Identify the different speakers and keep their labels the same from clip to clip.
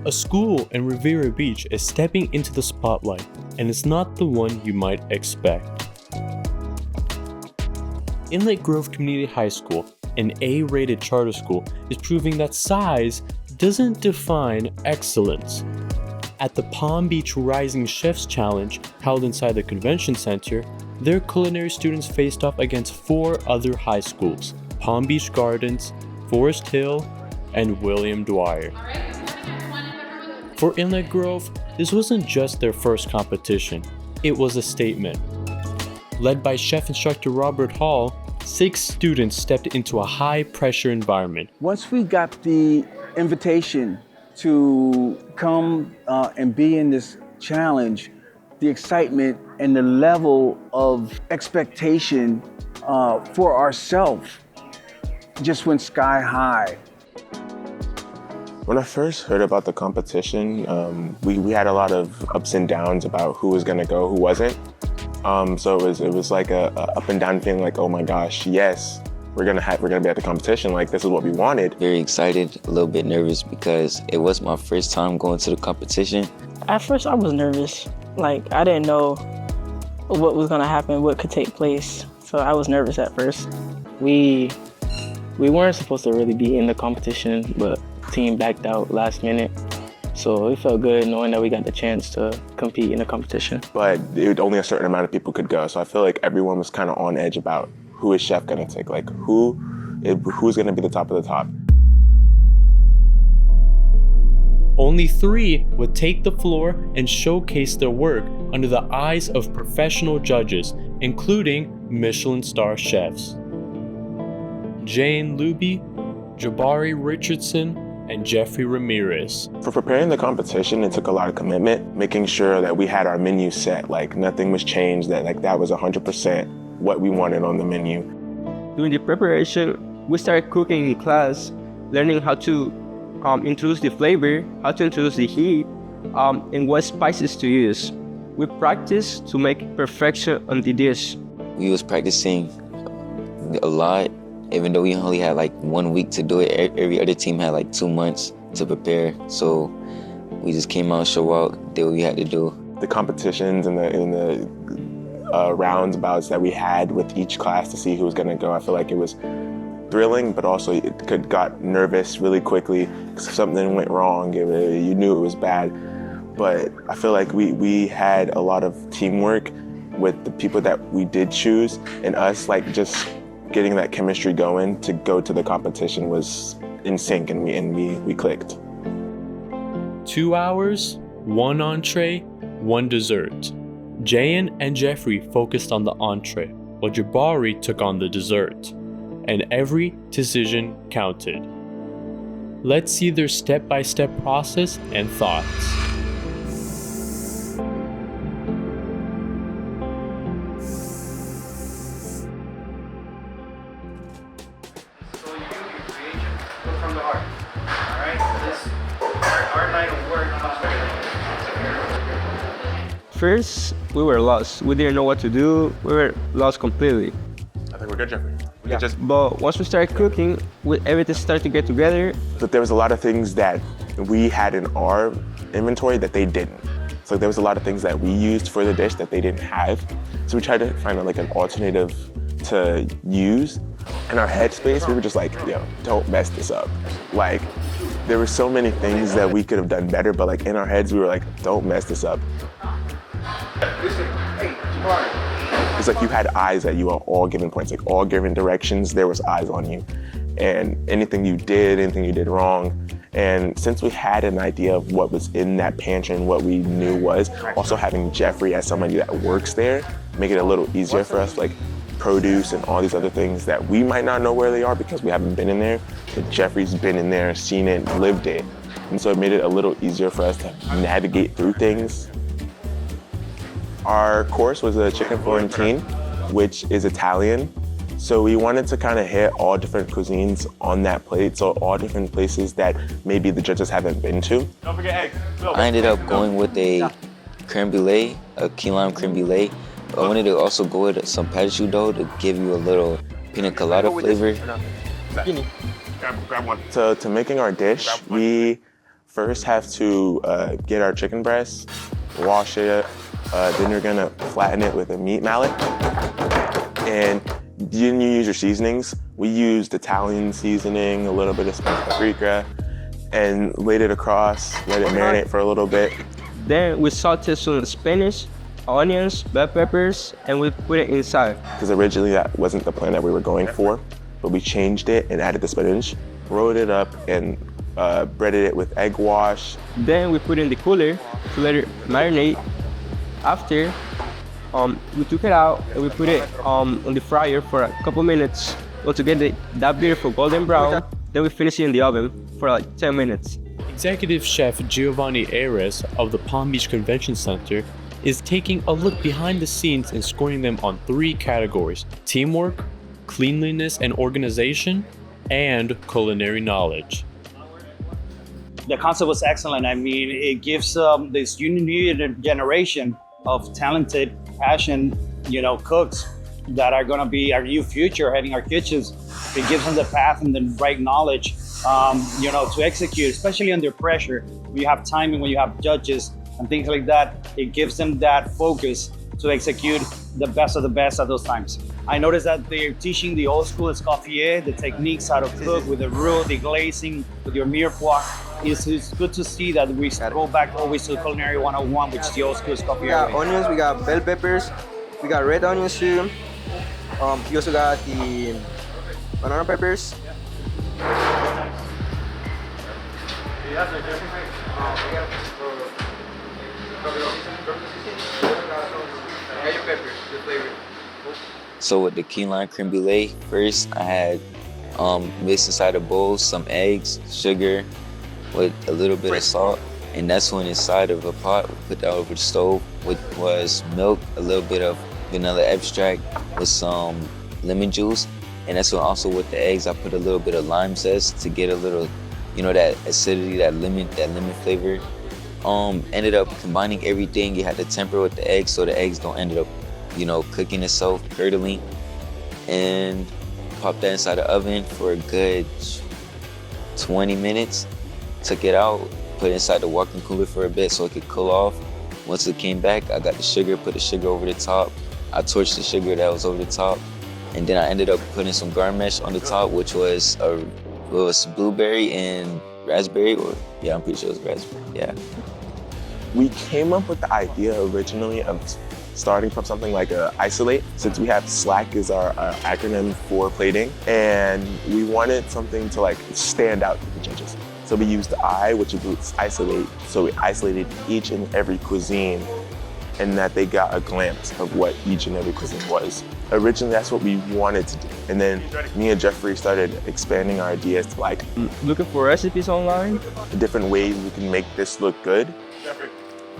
Speaker 1: A school in Riviera Beach is stepping into the spotlight, and it's not the one you might expect. Inlet Grove Community High School, an A-rated charter school, is proving that size doesn't define excellence. At the Palm Beach Rising Chefs Challenge, held inside the convention center, their culinary students faced off against 4 other high schools: Palm Beach Gardens, Forest Hill, and William Dwyer. For Inlet Grove, this wasn't just their first competition, it was a statement. Led by chef instructor Robert Hall, 6 students stepped into a high-pressure environment.
Speaker 2: Once we got the invitation to come and be in this challenge, the excitement and the level of expectation for ourselves just went sky high.
Speaker 3: When I first heard about the competition, we had a lot of ups and downs about who was gonna go, who wasn't. So it was like a up and down feeling, like, oh my gosh, yes, we're gonna be at the competition. Like, this is what we wanted.
Speaker 4: Very excited, a little bit nervous because it was my first time going to the competition.
Speaker 5: At first, I was nervous. Like, I didn't know what was gonna happen, what could take place. So I was nervous at first. We weren't supposed to really be in the competition, but the team backed out last minute. So it felt good knowing that we got the chance to compete in the competition.
Speaker 3: But only a certain amount of people could go. So I feel like everyone was kind of on edge about who is chef gonna take? Like, who's gonna be the top of the top?
Speaker 1: Only 3 would take the floor and showcase their work under the eyes of professional judges, including Michelin star chefs. Jane Luby, Jabari Richardson, and Jeffrey Ramirez.
Speaker 3: For preparing the competition, it took a lot of commitment, making sure that we had our menu set, like nothing was changed, that was 100% what we wanted on the menu.
Speaker 6: During the preparation, we started cooking in class, learning how to introduce the flavor, how to introduce the heat, and what spices to use. We practiced to make perfection on the dish.
Speaker 4: We was practicing a lot, even though we only had like 1 week to do it. Every other team had like 2 months to prepare. So we just came out, show out, did what we had to do.
Speaker 3: The competitions and the roundabouts that we had with each class to see who was gonna go, I feel like it was thrilling, but also it got nervous really quickly because if something went wrong, you knew it was bad. But I feel like we had a lot of teamwork with the people that we did choose, and us like just getting that chemistry going to go to the competition was in sync, and we clicked.
Speaker 1: 2 hours, 1 entree, 1 dessert. Jayan and Jeffrey focused on the entree, while Jabari took on the dessert. And every decision counted. Let's see their step-by-step process and thoughts.
Speaker 6: First, we were lost. We didn't know what to do. We were lost completely.
Speaker 3: I think we're good, Jeffrey.
Speaker 6: But once we started cooking, everything started to get together.
Speaker 3: But there was a lot of things that we had in our inventory that they didn't. So there was a lot of things that we used for the dish that they didn't have. So we tried to find like an alternative to use. In our headspace, we were just like, yo, don't mess this up. Like, there were so many things that we could have done better, but like in our heads, we were like, don't mess this up. It's like you had eyes at you at all given points, like all given directions, there was eyes on you. And anything you did wrong. And since we had an idea of what was in that pantry and what we knew was, also having Jeffrey as somebody that works there, make it a little easier for us, like produce and all these other things that we might not know where they are because we haven't been in there, but Jeffrey's been in there, seen it, lived it. And so it made it a little easier for us to navigate through things. Our course was a chicken Florentine, which is Italian. So we wanted to kind of hit all different cuisines on that plate, so all different places that maybe the judges haven't been to.
Speaker 7: Don't forget eggs.
Speaker 4: I ended up going with a creme brulee, a key lime creme brulee. I wanted to also go with some pâte dough to give you a little pina colada flavor.
Speaker 3: Grab one. So to making our dish, we first have to get our chicken breast, wash it, then you're gonna flatten it with a meat mallet. And then you use your seasonings. We used Italian seasoning, a little bit of spiced paprika, and laid it across, let it marinate for a little bit.
Speaker 6: Then we sauteed some Spanish, onions, bell peppers, and we put it inside.
Speaker 3: Because originally that wasn't the plan that we were going for, but we changed it and added the spinach, rolled it up, and breaded it with egg wash.
Speaker 6: Then we put it in the cooler to let it marinate. After, we took it out and we put it on the fryer for a couple minutes to get that beautiful golden brown. Then we finish it in the oven for like 10 minutes.
Speaker 1: Executive Chef Giovanni Ayres of the Palm Beach Convention Center is taking a look behind the scenes and scoring them on 3 categories: teamwork, cleanliness and organization, and culinary knowledge.
Speaker 7: The concept was excellent. I mean, it gives this new generation of talented, passionate, cooks that are going to be our new future heading our kitchens. It gives them the path and the right knowledge, to execute, especially under pressure. When you have time and when you have judges and things like that, it gives them that focus to execute the best of the best at those times. I noticed that they're teaching the old school escoffier, the techniques how to cook with the roux, the glazing, with your mirepoix. It's good to see that we go back always to Culinary 101, which is the old school escoffier.
Speaker 8: We got onions, we got bell peppers, we got red onions too. We also got the banana peppers.
Speaker 4: So with the key lime creme brulee, first I had mixed inside a bowl some eggs, sugar, with a little bit of salt, and that's when inside of a pot we put that over the stove, which was milk, a little bit of vanilla extract with some lemon juice, and that's when also with the eggs I put a little bit of lime zest to get a little, that acidity, that lemon flavor. Ended up combining everything. You had to temper with the eggs so the eggs don't end up, cooking itself, curdling, and pop that inside the oven for a good 20 minutes. Took it out, put it inside the walk-in cooler for a bit so it could cool off. Once it came back, I got the sugar, put the sugar over the top. I torched the sugar that was over the top, and then I ended up putting some garnish on the top, which was blueberry and raspberry, I'm pretty sure it was raspberry, yeah.
Speaker 3: We came up with the idea originally of starting from something like a isolate, since we have SLACK is our acronym for plating, and we wanted something to stand out to the judges. So we used the I, which is isolate, so we isolated each and every cuisine and that they got a glimpse of what each and every cuisine was. Originally, that's what we wanted to do. And then me and Jeffrey started expanding our ideas to
Speaker 6: looking for recipes online,
Speaker 3: different ways we can make this look good,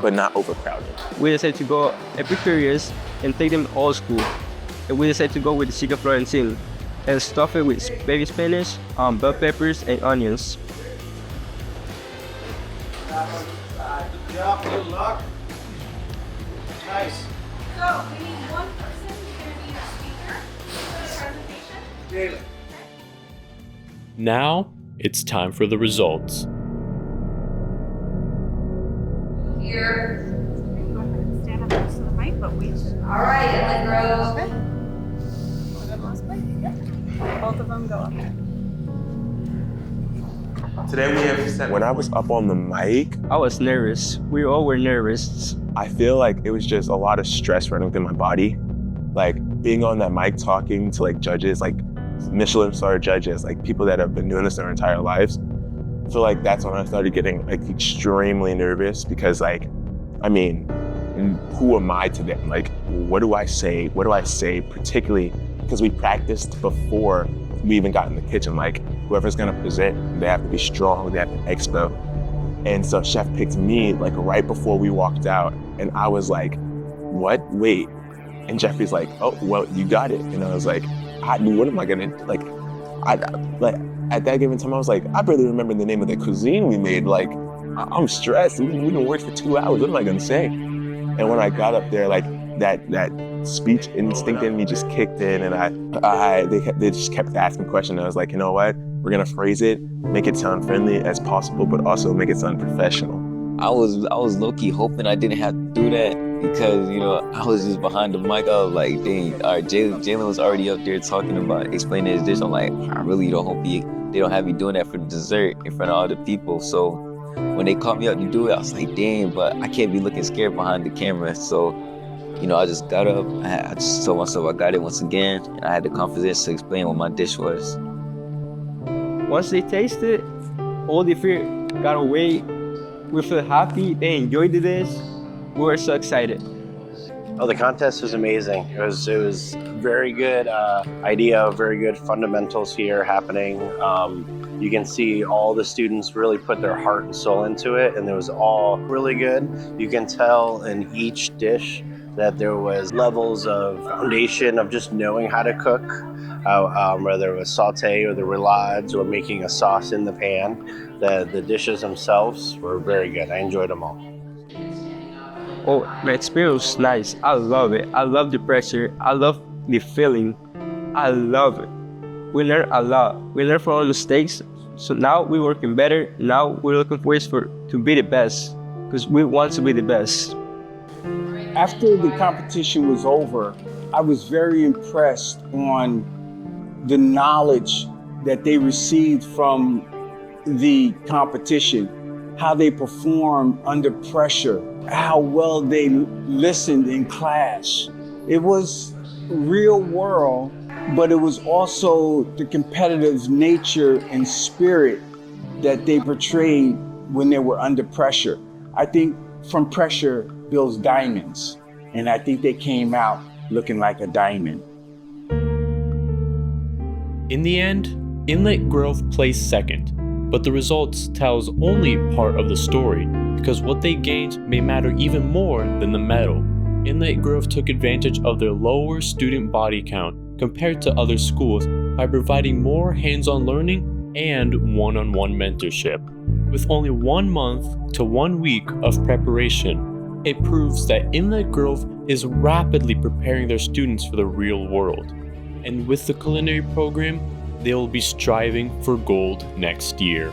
Speaker 3: but not overcrowded.
Speaker 6: We decided to go Epicurious and take them old school. And we decided to go with the chicken Florentine and stuff it with baby spinach, bell peppers, and onions.
Speaker 2: Good job, good luck. Nice.
Speaker 9: So we need one person who's going to be your speaker for the presentation.
Speaker 1: Now it's time for the results.
Speaker 9: Here. Go ahead and stand up next to the mic, but we should. All right, and then both of them go up there.
Speaker 3: Today we have when I was up on the mic,
Speaker 6: I was nervous. We all were nervous.
Speaker 3: I feel like it was just a lot of stress running through my body. Being on that mic talking to judges, Michelin star judges, people that have been doing this their entire lives. I feel like that's when I started getting extremely nervous because who am I to them? What do I say? What do I say? Particularly because we practiced before we even got in the kitchen. Whoever's gonna present, they have to be strong, they have to expo. And so Chef picked me right before we walked out, and I was like, what? Wait. And Jeffrey's like, oh, well, you got it. And I was like, what am I gonna, at that given time, I was like, I barely remember the name of the cuisine we made. I'm stressed. We've been working for 2 hours. What am I gonna say? And when I got up there, that speech instinct in me just kicked in, and they just kept asking questions. I was like, you know what? We're gonna phrase it, make it sound friendly as possible, but also make it sound professional.
Speaker 4: I was low-key hoping I didn't have to do that because, you know, I was just behind the mic. I was like, dang, all right, Jalen was already up there talking about explaining his dish. I'm like, I really don't hope they don't have me doing that for dessert in front of all the people. So when they called me up to do it, I was like, dang, but I can't be looking scared behind the camera. So, you know, I just got up. I just told myself I got it once again, and I had the confidence to explain what my dish was.
Speaker 6: Once they tasted, all the fear got away. We feel happy. They enjoyed the dish. We were so excited.
Speaker 10: Oh, the contest was amazing. It was very good idea, very good fundamentals here happening. You can see all the students really put their heart and soul into it, and it was all really good. You can tell in each dish that there was levels of foundation of just knowing how to cook, whether it was saute or the roulades or making a sauce in the pan. The dishes themselves were very good. I enjoyed them all.
Speaker 6: Oh, my experience was nice. I love it. I love the pressure. I love the feeling. I love it. We learned a lot. We learned from our mistakes. So now we're working better. Now we're looking for ways to be the best because we want to be the best.
Speaker 2: After the competition was over, I was very impressed on the knowledge that they received from the competition, how they performed under pressure, how well they listened in class. It was real world, but it was also the competitive nature and spirit that they portrayed when they were under pressure. I think from pressure builds diamonds, and I think they came out looking like a diamond.
Speaker 1: In the end, Inlet Grove placed second, but the results tells only part of the story because what they gained may matter even more than the medal. Inlet Grove took advantage of their lower student body count compared to other schools by providing more hands-on learning and one-on-one mentorship. With only 1 month to 1 week of preparation, it proves that Inlet Grove is rapidly preparing their students for the real world. And with the culinary program, they will be striving for gold next year.